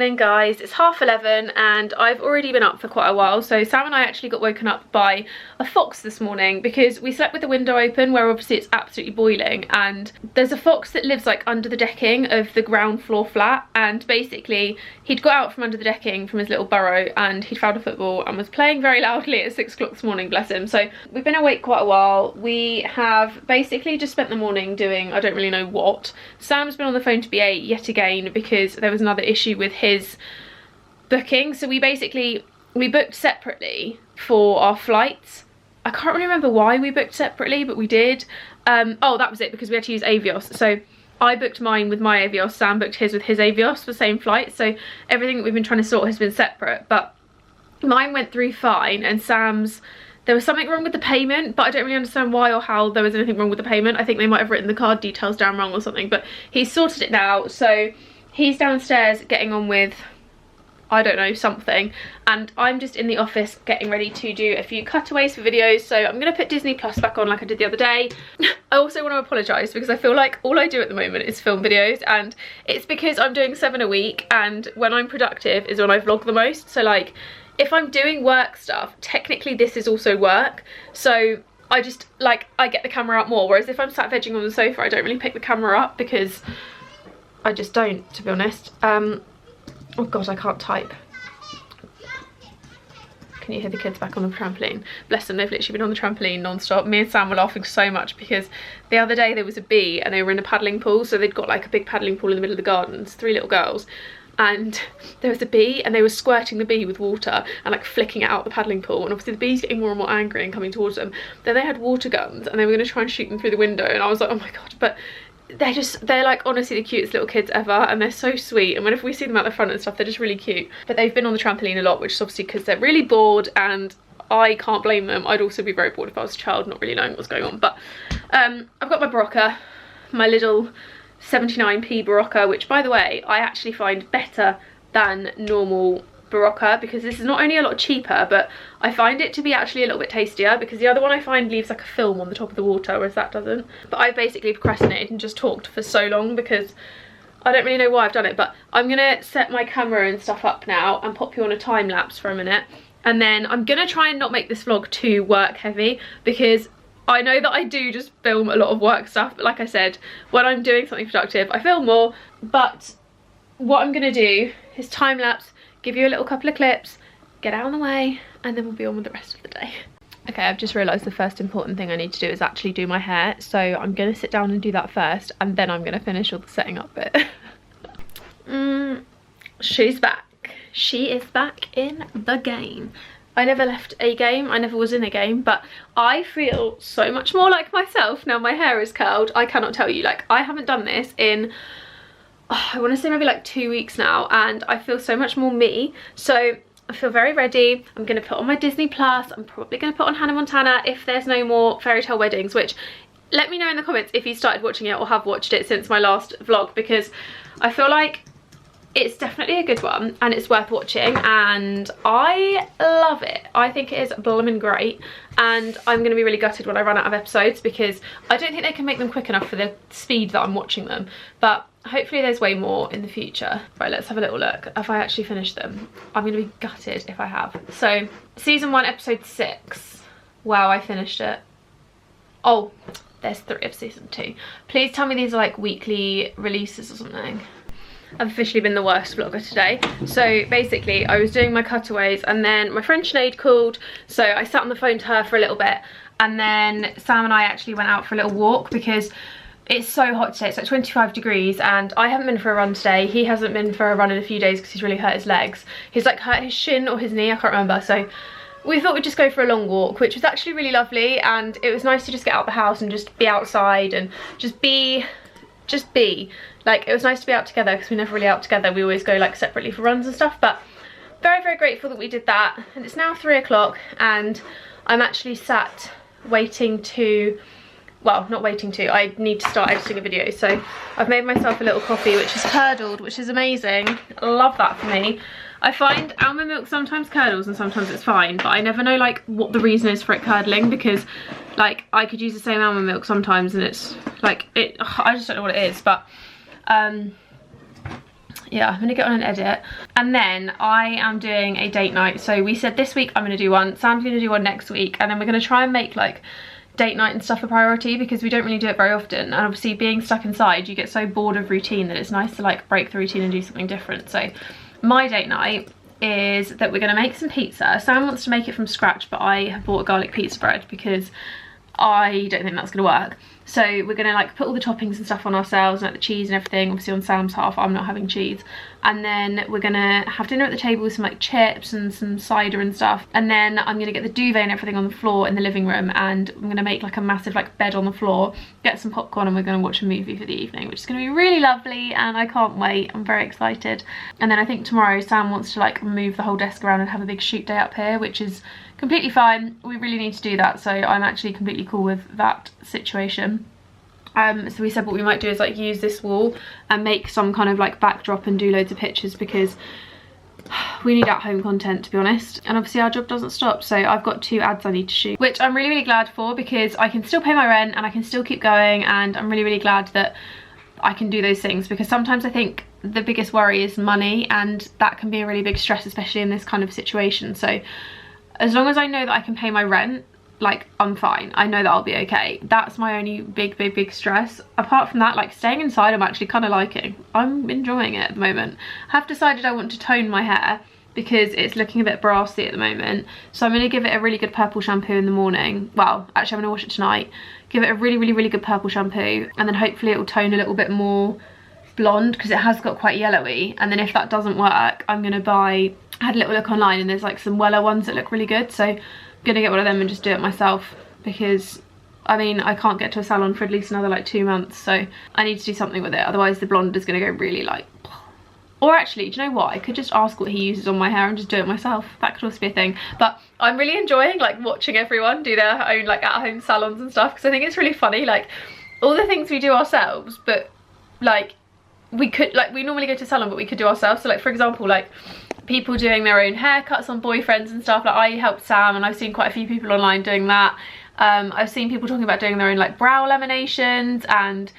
morning, guys. It's 11:30 and I've already been up for quite a while. So Sam and I actually got woken up by a fox this morning because we slept with the window open where obviously it's absolutely boiling, and there's a fox that lives like under the decking of the ground floor flat, and basically he'd got out from under the decking from his little burrow and he'd found a football and was playing very loudly at 6 o'clock this morning, bless him. So we've been awake quite a while. We have basically just spent the morning doing I don't really know what. Sam's been on the phone to BA yet again because there was another issue with his booking. So we booked separately for our flights. I can't really remember why we booked separately, but we did. Oh, that was it, because we had to use Avios. So I booked mine with my Avios, Sam booked his with his Avios for the same flight. So everything that we've been trying to sort has been separate, but mine went through fine, and Sam's, there was something wrong with the payment, but I don't really understand why or how there was anything wrong with the payment. I think they might have written the card details down wrong or something, but he's sorted it now. So he's downstairs getting on with, I don't know, something, and I'm just in the office getting ready to do a few cutaways for videos. So I'm going to put Disney Plus back on like I did the other day. I also want to apologise because I feel like all I do at the moment is film videos, and it's because I'm doing 7 a week, and when I'm productive is when I vlog the most. So like, if I'm doing work stuff, technically this is also work, so I just like, I get the camera out more, whereas if I'm sat vegging on the sofa I don't really pick the camera up because I just don't, to be honest. Oh god, I can't type. Can you hear the kids back on the trampoline? Bless them, they've literally been on the trampoline non-stop. Me and Sam were laughing so much because the other day there was a bee and they were in a paddling pool, so they'd got like a big paddling pool in the middle of the gardens, 3 little girls, and there was a bee and they were squirting the bee with water and like flicking it out the paddling pool, and obviously the bee's getting more and more angry and coming towards them. Then they had water guns and they were going to try and shoot them through the window, and I was like, oh my god. But they're like honestly the cutest little kids ever, and they're so sweet, and whenever we see them out the front and stuff they're just really cute. But they've been on the trampoline a lot, which is obviously because they're really bored, and I can't blame them. I'd also be very bored if I was a child not really knowing what's going on. But I've got my Barocca, my little 79p Barocca, which by the way I actually find better than normal Barocca because this is not only a lot cheaper, but I find it to be actually a little bit tastier, because the other one I find leaves like a film on the top of the water, whereas that doesn't. But I've basically procrastinated and just talked for so long because I don't really know why I've done it. But I'm gonna set my camera and stuff up now and pop you on a time lapse for a minute, and then I'm gonna try and not make this vlog too work heavy because I know that I do just film a lot of work stuff, but like I said, when I'm doing something productive I film more. But what I'm gonna do is time lapse, give you a little couple of clips, get out of the way, and then we'll be on with the rest of the day. Okay, I've just realised the first important thing I need to do is actually do my hair, so I'm going to sit down and do that first, and then I'm going to finish all the setting up bit. She's back. She is back in the game. I never left a game, I never was in a game, but I feel so much more like myself now my hair is curled. I cannot tell you, like, I haven't done this in, I want to say maybe like 2 weeks now, and I feel so much more me. So I feel very ready. I'm going to put on my Disney Plus. I'm probably going to put on Hannah Montana if there's no more Fairy Tale Weddings, which let me know in the comments if you started watching it or have watched it since my last vlog, because I feel like it's definitely a good one and it's worth watching, and I love it. I think it is blooming great, and I'm going to be really gutted when I run out of episodes because I don't think they can make them quick enough for the speed that I'm watching them, but hopefully there's way more in the future. Right, let's have a little look. Have I actually finished them? I'm going to be gutted if I have. So season 1 episode 6. Wow, I finished it. Oh, there's 3 of season 2. Please tell me these are like weekly releases or something. I've officially been the worst vlogger today. So basically I was doing my cutaways and then my friend Sinead called, so I sat on the phone to her for a little bit, and then Sam and I actually went out for a little walk because it's so hot today. It's like 25 degrees and I haven't been for a run today. He hasn't been for a run in a few days because he's really hurt his legs. He's like hurt his shin or his knee, I can't remember. So we thought we'd just go for a long walk, which was actually really lovely, and it was nice to just get out the house and just be outside and just be. Like, it was nice to be out together because we're never really out together. We always go like separately for runs and stuff, but very, very grateful that we did that. And it's now 3 o'clock and I'm actually sat waiting to, well, not waiting to, I need to start editing a video. So I've made myself a little coffee which is curdled, which is amazing. I love that for me. I find almond milk sometimes curdles and sometimes it's fine, but I never know like what the reason is for it curdling, because like I could use the same almond milk sometimes and it's like, I just don't know what it is. But yeah, I'm gonna get on and edit. And then I am doing a date night. So we said this week I'm gonna do one, Sam's gonna do one next week, and then we're gonna try and make like date night and stuff a priority, because we don't really do it very often, and obviously being stuck inside you get so bored of routine that it's nice to like break the routine and do something different. So my date night is that we're gonna make some pizza. Sam wants to make it from scratch, but I have bought a garlic pizza bread because I don't think that's gonna work. So we're gonna like put all the toppings and stuff on ourselves, like the cheese and everything, obviously on Sam's half, I'm not having cheese. And then we're gonna have dinner at the table with some like chips and some cider and stuff. And then I'm gonna get the duvet and everything on the floor in the living room, and I'm gonna make like a massive like bed on the floor, get some popcorn, and we're gonna watch a movie for the evening, which is gonna be really lovely, and I can't wait. I'm very excited. And then I think tomorrow Sam wants to like move the whole desk around and have a big shoot day up here, which is completely fine. We really need to do that, so I'm actually completely cool with that situation. So we said what we might do is like use this wall and make some kind of like backdrop and do loads of pictures, because we need at-home content, to be honest, and obviously our job doesn't stop. So I've got 2 ads I need to shoot, which I'm really glad for, because I can still pay my rent and I can still keep going, and I'm really glad that I can do those things, because sometimes I think the biggest worry is money, and that can be a really big stress, especially in this kind of situation. So as long as I know that I can pay my rent, like I'm fine. I know that I'll be okay. That's my only big stress. Apart from that, like staying inside I'm actually kind of liking. I'm enjoying it at the moment. I have decided I want to tone my hair because it's looking a bit brassy at the moment. So I'm going to give it a really good purple shampoo in the morning. Well, actually I'm going to wash it tonight. Give it a really good purple shampoo, and then hopefully it will tone a little bit more blonde, because it has got quite yellowy. And then if that doesn't work, I'm going to buy, I had a little look online and there's like some Weller ones that look really good. So I'm gonna get one of them and just do it myself, because I mean I can't get to a salon for at least another like 2 months, so I need to do something with it, otherwise the blonde is gonna go really like. Or actually, do you know what, I could just ask what he uses on my hair and just do it myself. That could also be a thing. But I'm really enjoying like watching everyone do their own like at-home salons and stuff, because I think it's really funny, like all the things we do ourselves, but like we could, like we normally go to a salon but we could do ourselves. So like for example, like people doing their own haircuts on boyfriends and stuff. Like I helped Sam, and I've seen quite a few people online doing that. I've seen people talking about doing their own like brow laminations and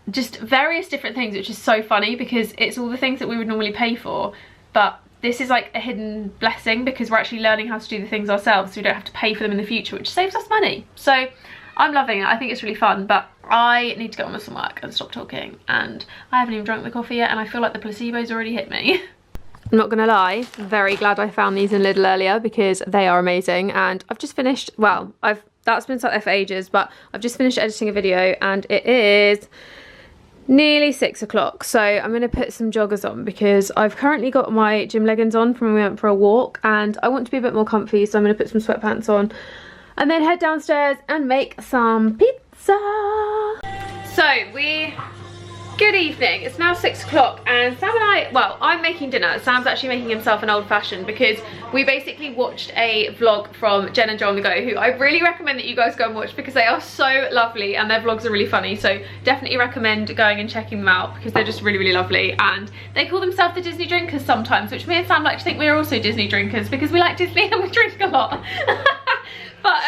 just various different things, which is so funny because it's all the things that we would normally pay for, but this is like a hidden blessing because we're actually learning how to do the things ourselves, so we don't have to pay for them in the future, which saves us money. So I'm loving it. I think it's really fun, but I need to get on with some work and stop talking, and I haven't even drunk the coffee yet, and I feel like the placebo's already hit me. I'm not gonna lie, very glad I found these in Lidl earlier because they are amazing. And I've just finished, well, that's been sat there for ages, but I've just finished editing a video and it is nearly 6 o'clock. So I'm gonna put some joggers on because I've currently got my gym leggings on from when we went for a walk, and I want to be a bit more comfy, so I'm gonna put some sweatpants on and then head downstairs and make some pizza. So good evening, it's now 6 o'clock and Sam and I, well, I'm making dinner. Sam's actually making himself an old fashioned because we basically watched a vlog from Jen and Joe on the Go, who I really recommend that you guys go and watch because they are so lovely and their vlogs are really funny. So definitely recommend going and checking them out because they're just really lovely, and they call themselves the Disney drinkers sometimes, which me and Sam like to think we're also Disney drinkers because we like Disney and we drink a lot. But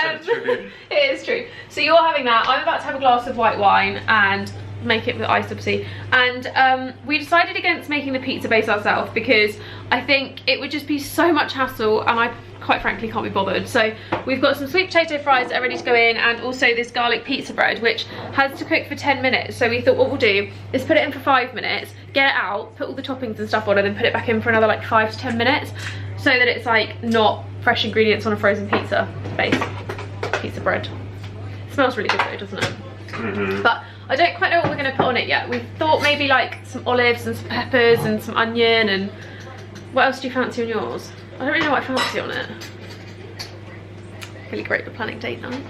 it is true. So you're having that, I'm about to have a glass of white wine and make it with ice, obviously, and we decided against making the pizza base ourselves because I think it would just be so much hassle and I quite frankly can't be bothered. So we've got some sweet potato fries that are ready to go in, and also this garlic pizza bread which has to cook for 10 minutes. So we thought what we'll do is put it in for 5 minutes, get it out, put all the toppings and stuff on, and then put it back in for another like 5 to 10 minutes so that it's like not fresh ingredients on a frozen pizza base. Pizza bread. It smells really good though, doesn't it? Mm-hmm. But I don't quite know what we're going to put on it yet. We thought maybe like some olives and some peppers and some onion, and what else do you fancy on yours? I don't really know what I fancy on it. Really great for planning date night.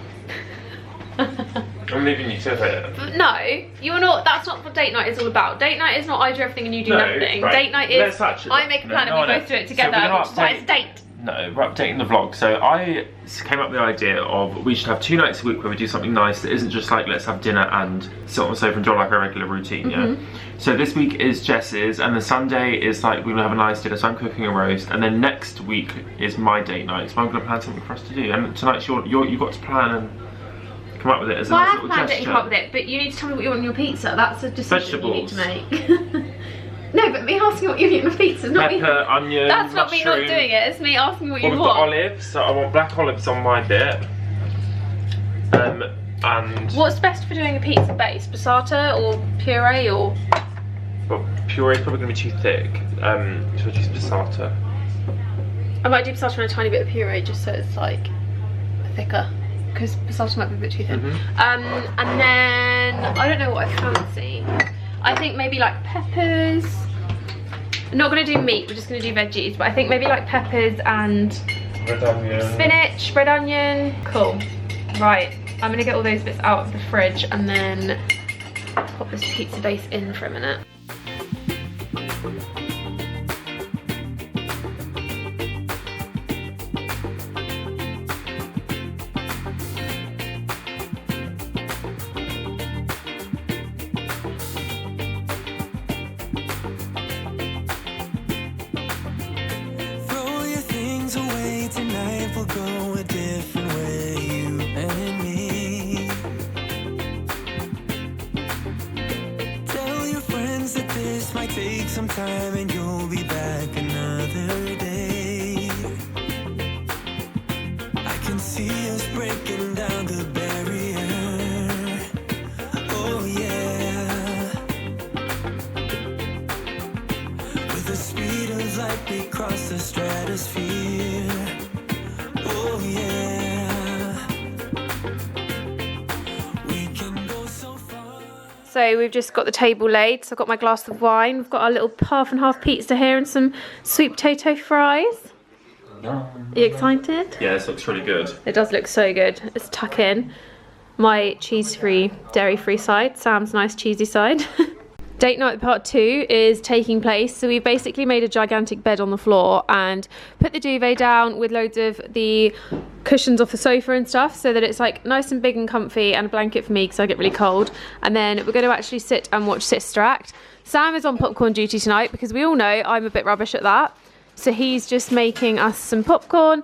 I'm leaving you to it. No, you're not. That's not what date night is all about. Date night is not I do everything and you do nothing. Right. Date night is I make a plan and we both do it together, which is why it's date. No, we're updating the vlog. So I came up with the idea of we should have 2 nights a week where we do something nice that isn't just like let's have dinner and sit on the sofa and do like a regular routine, yeah? So this week is Jess's, and then Sunday is like we're gonna have a nice dinner, so I'm cooking a roast, and then next week is my date night, so I'm gonna plan something for us to do. And tonight's you've got to plan and come up with it as a nice little gesture. I have planned it and come up with it, but you need to tell me what you want on your pizza. That's a decision you need to make. No, but me asking what you eat on pizza is not me. Pepper, onion, That's not me not mushroom. doing it. It's me asking what you Well, we've want. got olives, so I want black olives on my bit. And what's best for doing a pizza base? Passata or puree or? well, puree's probably going to be too thick. So I'll use passata. I might do passata and a tiny bit of puree just so it's like thicker, because passata might be a bit too thin. And then I don't know what I fancy. I think maybe like peppers. I'm not going to do meat, we're just going to do veggies, but I think maybe like peppers and Red onion. spinach, red onion. Cool. Right, I'm going to get all those bits out of the fridge and then pop this pizza base in for a minute. Away tonight, we'll go a different way, you and me. Tell your friends that this might take some time and you'll be back another day. I can see us breaking down the barrier. Oh yeah. With the speed of light we cross the stratosphere. Oh yeah. We can go so far. So we've just got the table laid. So I've got my glass of wine. We've got our little half and half pizza here and some sweet potato fries. Are you excited? Yeah, this looks really good. It does look so good. Let's tuck in my cheese-free, dairy-free side. Sam's nice cheesy side. Date night part 2 is taking place. So we've basically made a gigantic bed on the floor and put the duvet down with loads of the cushions off the sofa and stuff so that it's like nice and big and comfy, and a blanket for me because I get really cold. And then we're going to actually sit and watch Sister Act. Sam is on popcorn duty tonight because we all know I'm a bit rubbish at that. So he's just making us some popcorn